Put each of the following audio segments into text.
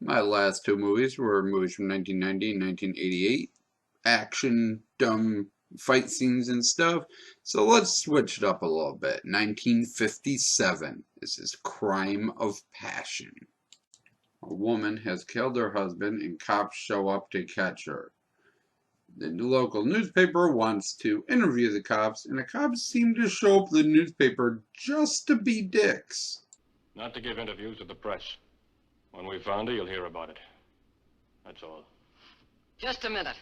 My last two movies were movies from 1990 and 1988. Action, dumb fight scenes and stuff. So let's switch it up a little bit. 1957. This is Crime of Passion. A woman has killed her husband and cops show up to catch her. The local newspaper wants to interview the cops, and the cops seem to show up at the newspaper just to be dicks. Not to give interviews to the press. When we found her, you'll hear about it. That's all. Just a minute.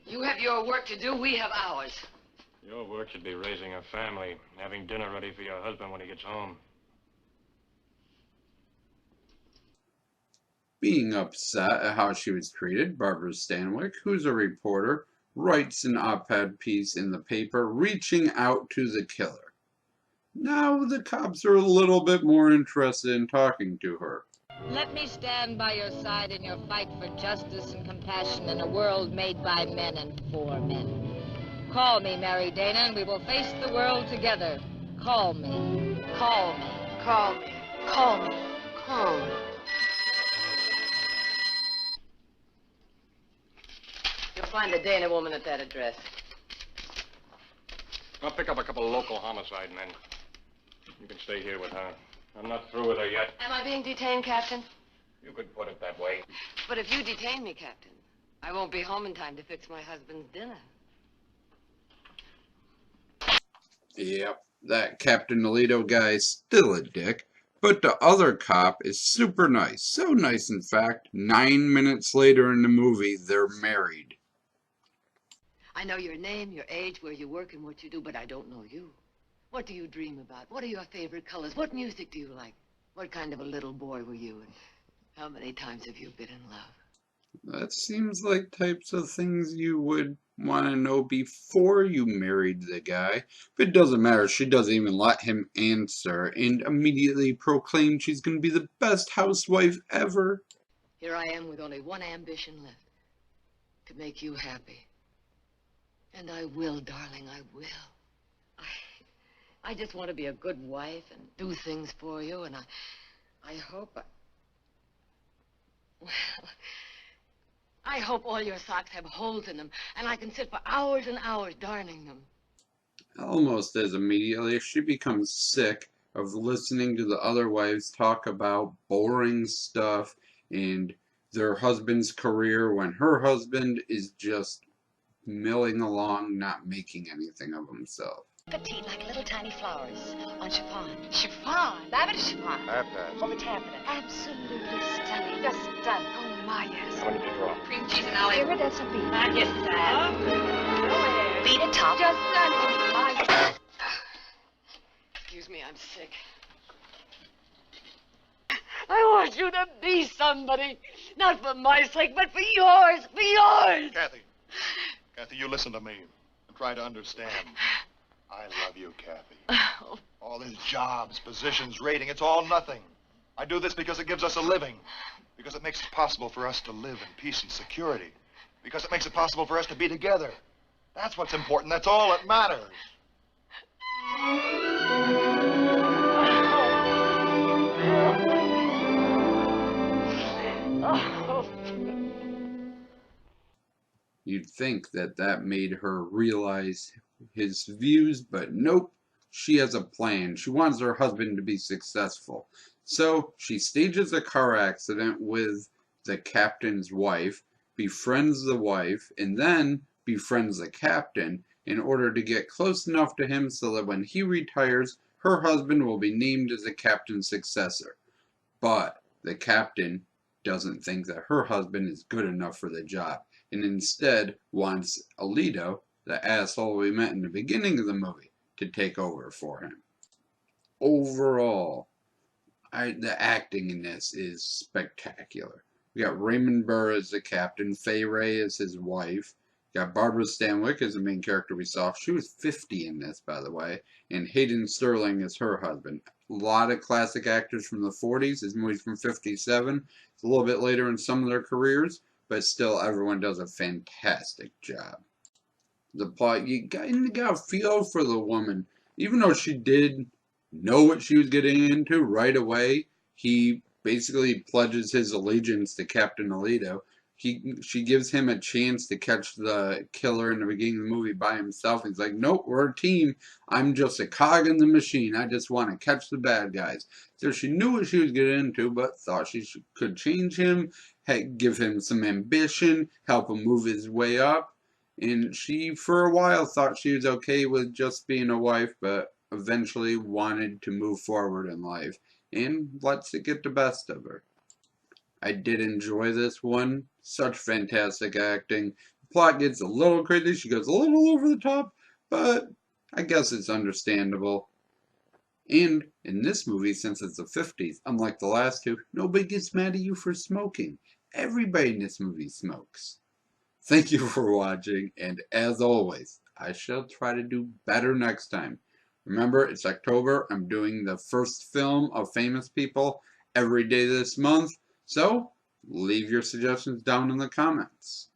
You have your work to do, we have ours. Your work should be raising a family, having dinner ready for your husband when he gets home. Being upset at how she was treated, Barbara Stanwyck, who's a reporter, writes an op-ed piece in the paper reaching out to the killer. Now the cops are a little bit more interested in talking to her. Let me stand by your side in your fight for justice and compassion in a world made by men and for men. Call me, Mary Dana, and we will face the world together. Call me. Call me. Call me. Call me. Call me. You'll find the Dana woman at that address. I'll pick up a couple of local homicide men. You can stay here with her. I'm not through with her yet. Am I being detained, Captain? You could put it that way. But if you detain me, Captain, I won't be home in time to fix my husband's dinner. Yep, that Captain Alito guy's still a dick, but the other cop is super nice. So nice, in fact, 9 minutes later in the movie, they're married. I know your name, your age, where you work, and what you do, but I don't know you. What do you dream about? What are your favorite colors? What music do you like? What kind of a little boy were you, and how many times have you been in love? That seems like types of things you would want to know before you married the guy. But it doesn't matter. She doesn't even let him answer and immediately proclaims she's going to be the best housewife ever. Here I am with only one ambition left. To make you happy. And I will, darling, I will. I just want to be a good wife and do things for you, and I hope well, I hope all your socks have holes in them, and I can sit for hours and hours darning them. Almost as immediately, she becomes sick of listening to the other wives talk about boring stuff and their husband's career when her husband is just milling along, not making anything of himself. Petite, like little tiny flowers on chiffon. Chiffon? Lavender chiffon. Half-past. Over taffeta. Absolutely stunning. Just stunning. Oh, my, yes. How many did you draw? Cream cheese and olive. Iridescent beef. Not just that. Beat it top. Just stunning. Oh, my. Excuse me, I'm sick. I want you to be somebody. Not for my sake, but for yours. For yours. Kathy, you listen to me and try to understand. I love you, Kathy. Oh. All these jobs, positions, rating, it's all nothing. I do this because it gives us a living. Because it makes it possible for us to live in peace and security. Because it makes it possible for us to be together. That's what's important. That's all that matters. You'd think that that made her realize his views, but nope. She has a plan. She wants her husband to be successful. So she stages a car accident with the captain's wife, befriends the wife, and then befriends the captain in order to get close enough to him so that when he retires, her husband will be named as the captain's successor. But the captain doesn't think that her husband is good enough for the job, and instead wants Alito, the asshole we met in the beginning of the movie, to take over for him. Overall, the acting in this is spectacular. We got Raymond Burr as the captain, Fay Wray as his wife. We got Barbara Stanwyck as the main character we saw. She was 50 in this, by the way. And Hayden Sterling as her husband. A lot of classic actors from the 40s. His movie's from 57. It's a little bit later in some of their careers, but still everyone does a fantastic job. The plot, you got a feel for the woman. Even though she did know what she was getting into right away, he basically pledges his allegiance to Captain Alito. She gives him a chance to catch the killer in the beginning of the movie by himself. He's like, nope, we're a team. I'm just a cog in the machine. I just want to catch the bad guys. So she knew what she was getting into, but thought she could change him, give him some ambition, help him move his way up. And she, for a while, thought she was okay with just being a wife, but eventually wanted to move forward in life and lets it get the best of her. I did enjoy this one. Such fantastic acting. The plot gets a little crazy. She goes a little over the top, but I guess it's understandable. And in this movie, since it's the 50s, unlike the last two, nobody gets mad at you for smoking. Everybody in this movie smokes. Thank you for watching, and as always, I shall try to do better next time. Remember, it's October. I'm doing the first film of famous people every day this month. So, leave your suggestions down in the comments.